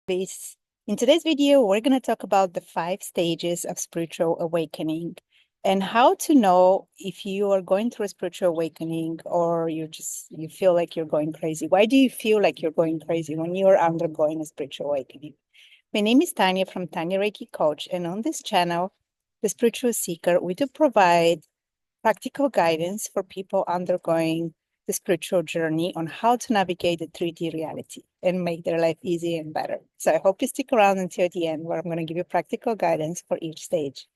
Please. In today's video, we're going to talk about the 5 stages of spiritual awakening and how to know if you are going through a spiritual awakening or you feel like you're going crazy. Why do you feel like you're going crazy when you're undergoing a spiritual awakening? My name is Tanya from Tanya Reiki Coach, and on this channel, The Spiritual Seeker, we do provide practical guidance for people undergoing the spiritual journey on how to navigate the 3D reality and make their life easier and better. So I hope you stick around until the end, where I'm going to give you practical guidance for each stage.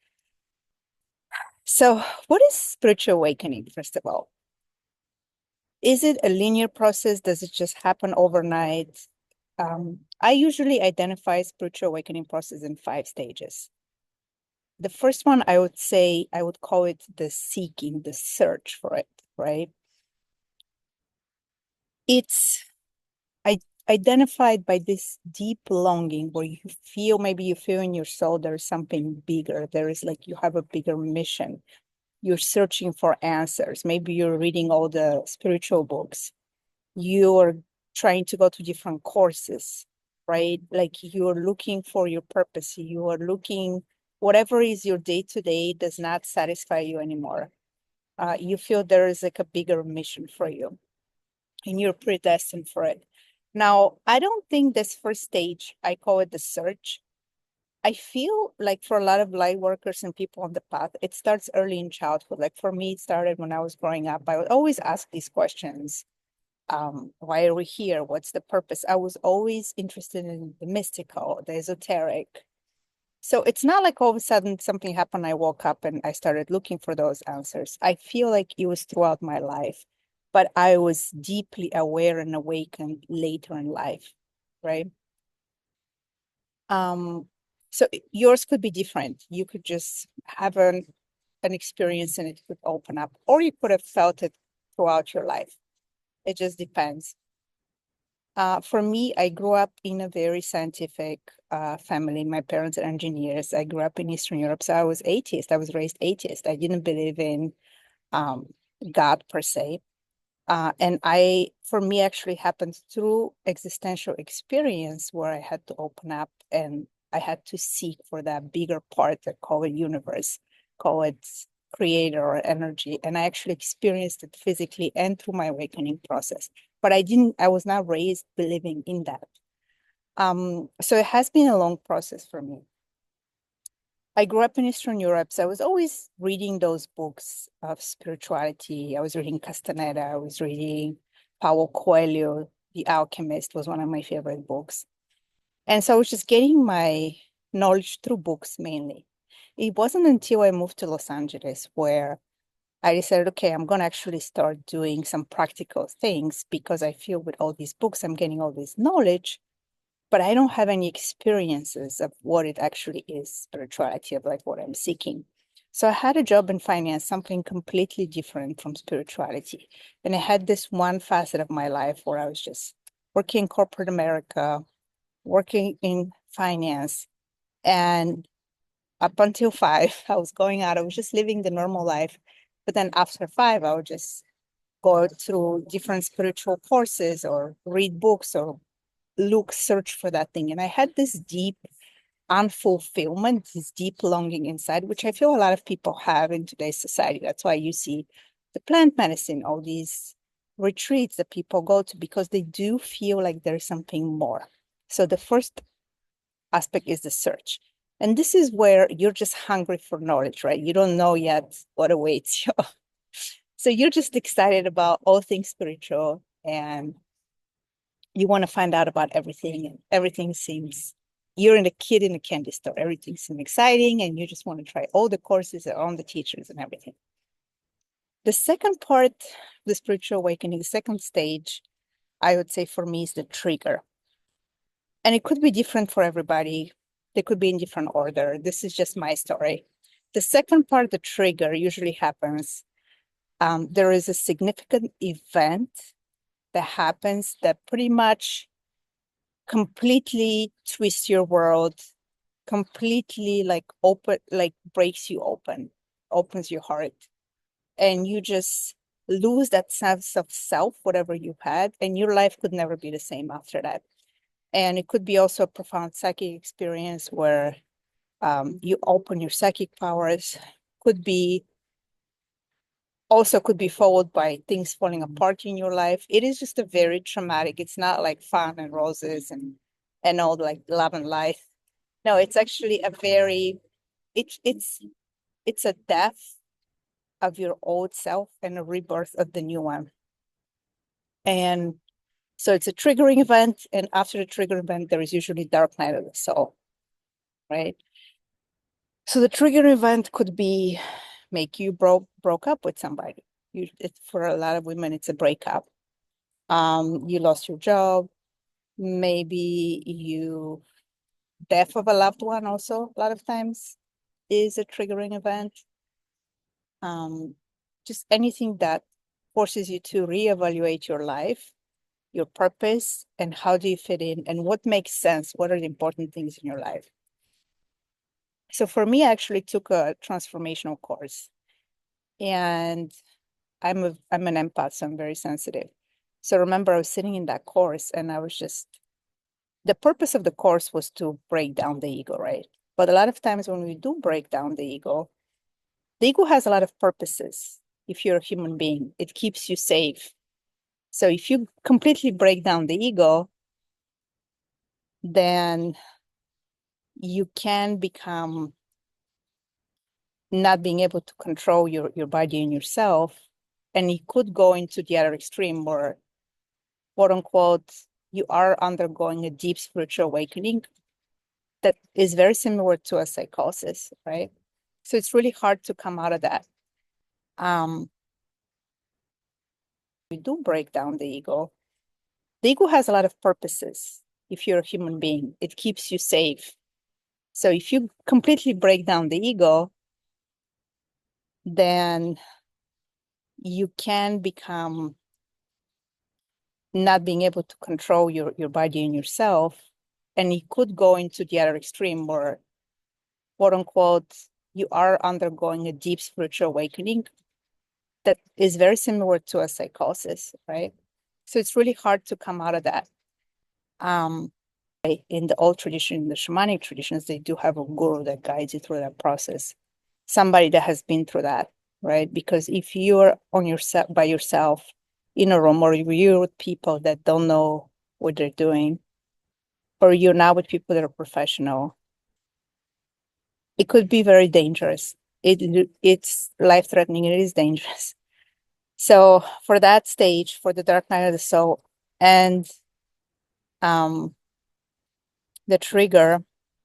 So what is spiritual awakening, first of all? Is it a linear process? Does it just happen overnight? I usually identify spiritual awakening process in 5 stages. The first one, I would say, I would call it the seeking, the search for it, right? It's identified by this deep longing where maybe you feel in your soul there's something bigger. There is like you have a bigger mission. You're searching for answers. Maybe you're reading all the spiritual books. You're trying to go to different courses, right? Like you're looking for your purpose. You are looking, whatever is your day to day does not satisfy you anymore. You feel there is like a bigger mission for you and you're predestined for it. Now, I don't think this first stage, I call it the search. I feel like for a lot of light workers and people on the path, it starts early in childhood. Like for me, it started when I was growing up. I would always ask these questions. Why are we here? What's the purpose? I was always interested in the mystical, the esoteric. So it's not like all of a sudden something happened. I woke up and I started looking for those answers. I feel like it was throughout my life, but I was deeply aware and awakened later in life, right? So yours could be different. You could just have an experience and it could open up, or you could have felt it throughout your life. It just depends. For me, I grew up in a very scientific family. My parents are engineers. I grew up in Eastern Europe, so I was atheist. I was raised atheist. I didn't believe in um, God per se. And for me, actually happened through existential experience where I had to open up and I had to seek for that bigger part that call it universe, call it creator or energy. And I actually experienced it physically and through my awakening process. But I was not raised believing in that. So it has been a long process for me. I grew up in Eastern Europe, so I was always reading those books of spirituality. I was reading Castaneda, I was reading Paulo Coelho, The Alchemist was one of my favorite books. And so I was just getting my knowledge through books mainly. It wasn't until I moved to Los Angeles where I decided, okay, I'm going to actually start doing some practical things because I feel with all these books, I'm getting all this knowledge, but I don't have any experiences of what it actually is, spirituality, of like what I'm seeking. So I had a job in finance, something completely different from spirituality. And I had this one facet of my life where I was just working in corporate America, working in finance. And up until 5, I was going out, I was just living the normal life. But then after 5, I would just go through different spiritual courses or read books or search for that thing. And I had this deep unfulfillment, this deep longing inside, which I feel a lot of people have in today's society. That's why you see the plant medicine, all these retreats that people go to, because they do feel like there's something more. So the first aspect is the search. And this is where you're just hungry for knowledge, right? You don't know yet what awaits you. So you're just excited about all things spiritual and you want to find out about everything, and everything seems, you're in a kid in a candy store. Everything seems exciting and you just want to try all the courses and all the teachers and everything. The second part, the spiritual awakening, the second stage, I would say for me is the trigger. And it could be different for everybody. They could be in different order. This is just my story. The second part, the trigger, usually happens. There is a significant event that happens that pretty much completely twists your world, completely like breaks you open, opens your heart, and you just lose that sense of self, whatever you had, and your life could never be the same after that. And it could be also a profound psychic experience where you open your psychic powers. Could be could be followed by things falling apart in your life. It is just a very traumatic. It's not like fun and roses and all like love and life. No, it's actually a very it's a death of your old self and a rebirth of the new one. And so it's a triggering event, and after the trigger event, there is usually dark night of the soul, right? So the trigger event could be make you broke up with somebody. For a lot of women, it's a breakup. You lost your job. Maybe you death of a loved one also a lot of times is a triggering event. Just anything that forces you to reevaluate your life, your purpose, and how do you fit in, and what makes sense, what are the important things in your life. So for me, I actually took a transformational course, and I'm an empath, so I'm very sensitive. So remember, I was sitting in that course, and I was just the purpose of the course was to break down the ego, right? But a lot of times when we do break down the ego has a lot of purposes. If you're a human being, it keeps you safe. So if you completely break down the ego, then you can become not being able to control your body and yourself. And it could go into the other extreme where, quote unquote, you are undergoing a deep spiritual awakening that is very similar to a psychosis, right? So it's really hard to come out of that. We do break down the ego. The ego has a lot of purposes. If you're a human being, it keeps you safe. So if you completely break down the ego, then you can become not being able to control your body and yourself. And it could go into the other extreme where, quote unquote, you are undergoing a deep spiritual awakening that is very similar to a psychosis, right? So it's really hard to come out of that. In the old tradition, in the shamanic traditions, they do have a guru that guides you through that process. Somebody that has been through that, right? Because if you're on yourself by yourself in a room, or you're with people that don't know what they're doing, or you're not with people that are professional, it could be very dangerous. It's life-threatening. It is dangerous. So for that stage, for the dark night of the soul, and the trigger,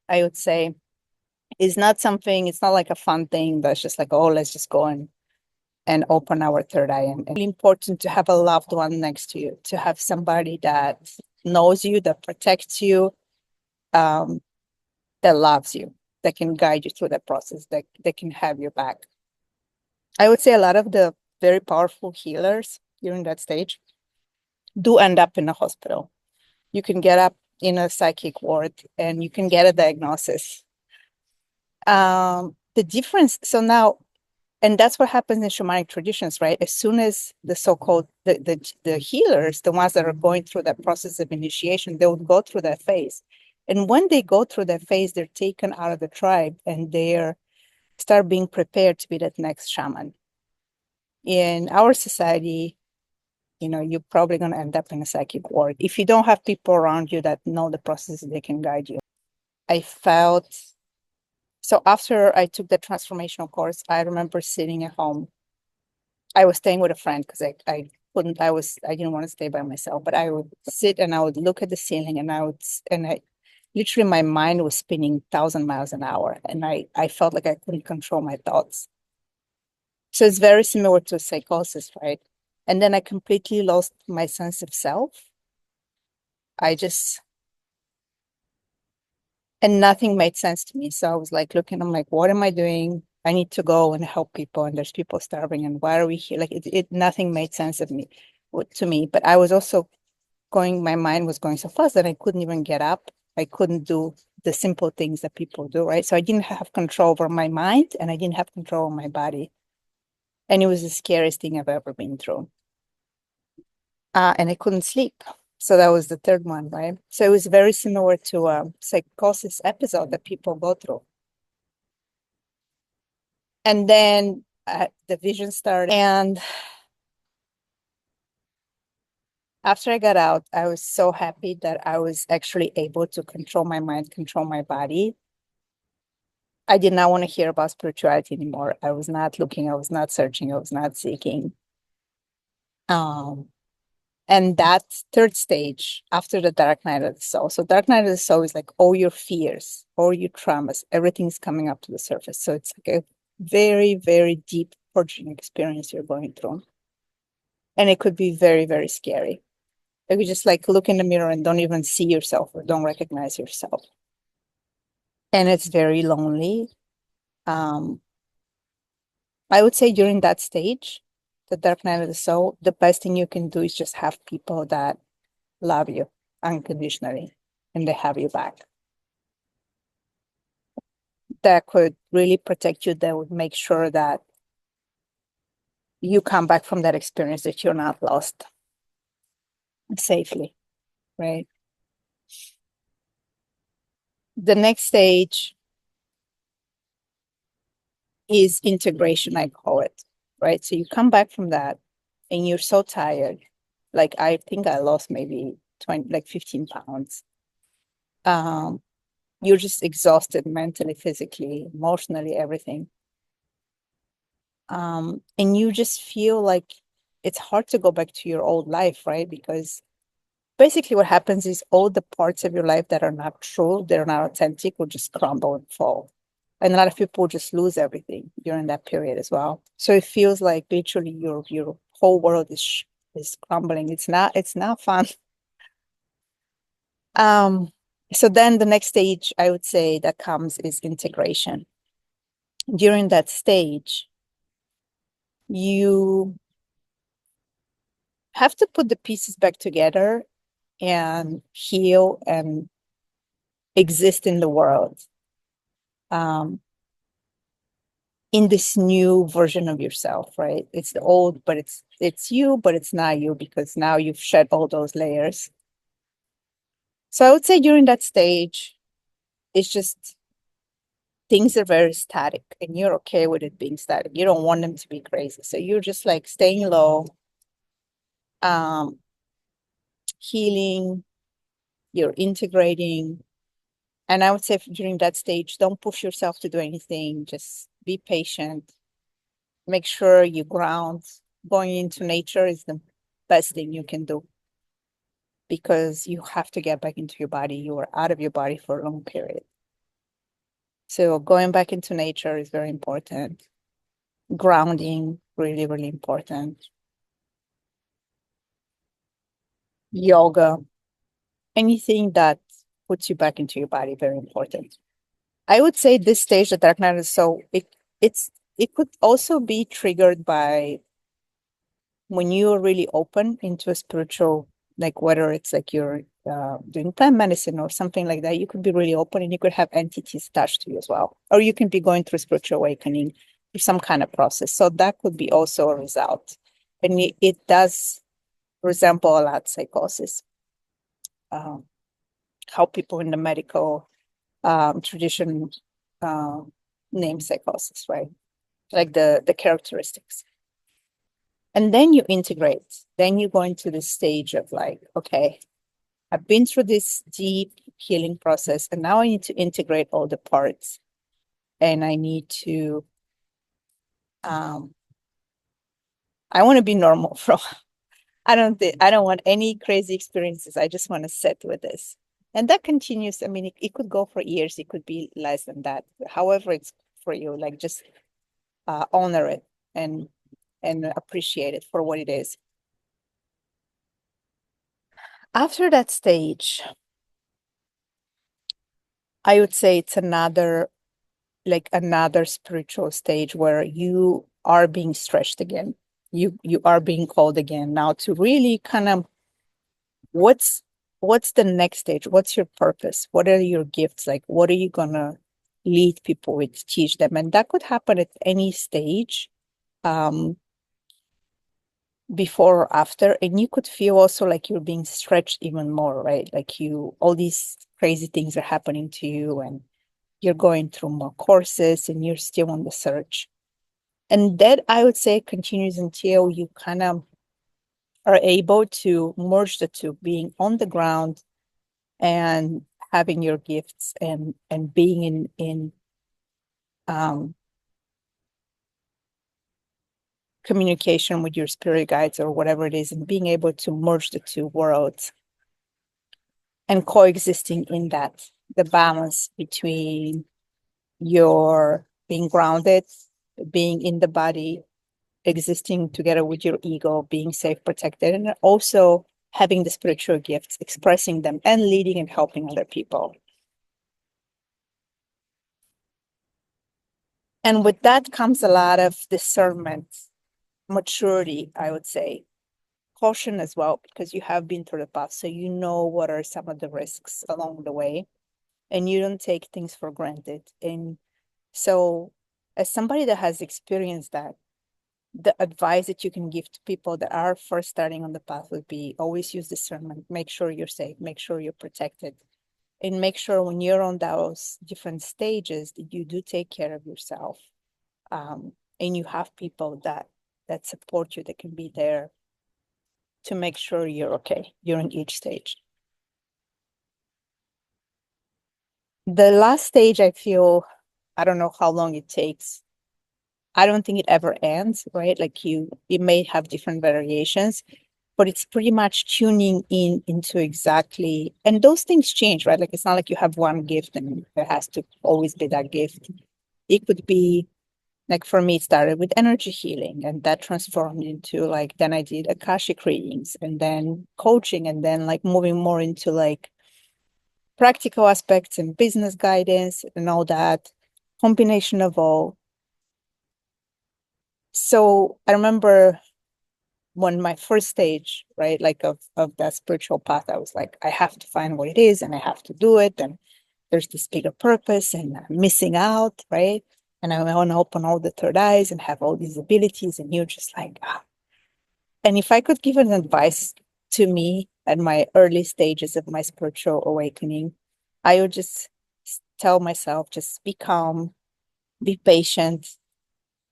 I would say, is not something. It's not like a fun thing that's just like, oh, let's just go and open our third eye. And it's really important to have a loved one next to you, to have somebody that knows you, that protects you, that loves you, that can guide you through that process, that can have your back. I would say a lot of the very powerful healers during that stage do end up in a hospital. You can get up in a psychic ward and you can get a diagnosis. The difference, so now, and that's what happens in shamanic traditions, right? As soon as the so-called the healers, the ones that are going through that process of initiation, they would go through that phase. And when they go through that phase, they're taken out of the tribe and they're start being prepared to be that next shaman. In our society, you're probably going to end up in a psychic ward. If you don't have people around you that know the process, they can guide you. I felt, so after I took the transformational course, I remember sitting at home. I was staying with a friend because I didn't want to stay by myself, but I would sit and I would look at the ceiling and I literally my mind was spinning 1,000 miles an hour. And I felt like I couldn't control my thoughts. So it's very similar to psychosis, right? And then I completely lost my sense of self. And nothing made sense to me. So I was like looking, I'm like, what am I doing? I need to go and help people, and there's people starving, and why are we here? Like nothing made sense to me. But I was also my mind was going so fast that I couldn't even get up. I couldn't do the simple things that people do, right? So I didn't have control over my mind and I didn't have control over my body. And it was the scariest thing I've ever been through. And I couldn't sleep. So that was the third one, right? So it was very similar to a psychosis episode that people go through. And then the vision started. And after I got out, I was so happy that I was actually able to control my mind, control my body. I did not want to hear about spirituality anymore. I was not looking, I was not searching, I was not seeking. Um, and that third stage after the dark night of the soul. So dark night of the soul is like all your fears, all your traumas, everything's coming up to the surface. So it's like a very, very deep purging experience you're going through. And it could be very, very scary. If you just like look in the mirror and don't even see yourself or don't recognize yourself. And it's very lonely. Um, I would say during that stage, the dark night of the soul, the best thing you can do is just have people that love you unconditionally and they have you back. That could really protect you, that would make sure that you come back from that experience, that you're not lost safely, right? The next stage is integration, I call it, right? So you come back from that and you're so tired. Like I think I lost maybe 20, like 15 pounds. Um, you're just exhausted mentally, physically, emotionally, everything. And you just feel like it's hard to go back to your old life, right? Because basically what happens is all the parts of your life that are not true, they're not authentic, will just crumble and fall. And a lot of people just lose everything during that period as well. So it feels like literally your whole world is crumbling. It's not fun. Um, so then the next stage I would say that comes is integration. During that stage, you have to put the pieces back together and heal and exist in the world. In this new version of yourself, right? It's the old, but it's you, but it's not you because now you've shed all those layers. So I would say during that stage, it's just things are very static and you're okay with it being static. You don't want them to be crazy. So you're just like staying low, um, healing, you're integrating. And I would say during that stage, don't push yourself to do anything. Just be patient. Make sure you ground. Going into nature is the best thing you can do because you have to get back into your body. You are out of your body for a long period. So going back into nature is very important. Grounding, really, really important. Yoga, anything that puts you back into your body, very important. I would say this stage, the dark night is so it could also be triggered by when you're really open into a spiritual, like whether it's like you're doing plant medicine or something like that, you could be really open and you could have entities attached to you as well. Or you can be going through spiritual awakening or some kind of process. So that could be also a result. And it does resemble a lot psychosis. Um, how people in the medical tradition uh, name psychosis, right? Like the characteristics. And then you integrate. Then you go into the stage of like, okay, I've been through this deep healing process, and now I need to integrate all the parts. And I need to, I want to be normal for, I don't want any crazy experiences. I just want to sit with this. And that continues. I mean, it could go for years. It could be less than that. However, it's for you, like just honor it and appreciate it for what it is. After that stage, I would say it's another spiritual stage where you are being stretched again. You are being called again now to really kind of what's the next stage? What's your purpose? What are your gifts? Like what are you gonna lead people with, teach them? And that could happen at any stage. Um, before or after, and you could feel also like you're being stretched even more, right? Like all these crazy things are happening to you, and you're going through more courses and you're still on the search. And that, I would say, continues until you kind of are able to merge the two, being on the ground and having your gifts and being in um, communication with your spirit guides or whatever it is, and being able to merge the two worlds and coexisting in that, the balance between your being grounded, being in the body, existing together with your ego, being safe, protected, and also having the spiritual gifts, expressing them and leading and helping other people. And with that comes a lot of discernment, maturity, I would say, caution as well, because you have been through the path. So you know what are some of the risks along the way, and you don't take things for granted. And so, as somebody that has experienced that, the advice that you can give to people that are first starting on the path would be always use discernment, make sure you're safe, make sure you're protected, and make sure when you're on those different stages that you do take care of yourself. And you have people that support you, that can be there to make sure you're okay during each stage. The last stage, I feel, I don't know how long it takes. I don't think it ever ends, right? Like it may have different variations, but it's pretty much tuning into exactly, and those things change, right? Like it's not like you have one gift and there has to always be that gift. It could be like, for me, it started with energy healing, and that transformed into like, then I did Akashic readings and then coaching, and then like moving more into like practical aspects and business guidance and all that combination of all. So I remember when my first stage, right, like of that spiritual path, I was like, I have to find what it is and I have to do it. And there's this bigger purpose, and I'm missing out, right? And I want to open all the third eyes and have all these abilities. And you're just like, ah. And if I could give an advice to me at my early stages of my spiritual awakening, I would just tell myself, just be calm, be patient,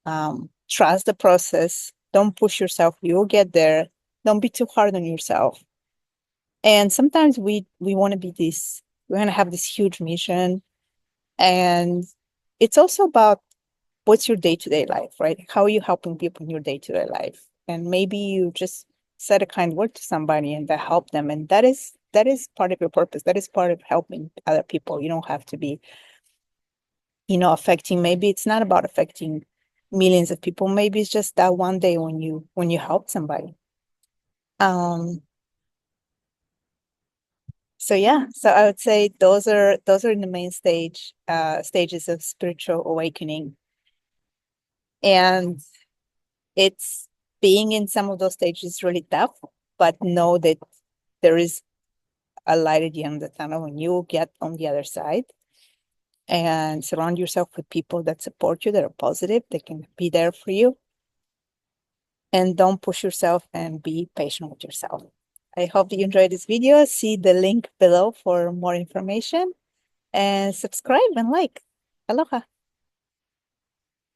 trust the process. Don't push yourself. You'll get there. Don't be too hard on yourself. And sometimes we want to be this, we want to have this huge mission. And it's also about what's your day-to-day life, right? How are you helping people in your day-to-day life? And maybe you just said a kind word to somebody and that helped them. And that is part of your purpose. That is part of helping other people. You don't have to be, affecting, maybe it's not about affecting millions of people. Maybe it's just that one day when you help somebody. So yeah, so I would say those are the main stages of spiritual awakening. And it's being in some of those stages is really tough, but know that there is a light at the end of the tunnel when you get on the other side. And surround yourself with people that support you, that are positive, that can be there for you. And don't push yourself, and be patient with yourself. I hope that you enjoyed this video. See the link below for more information, and subscribe and like. Aloha.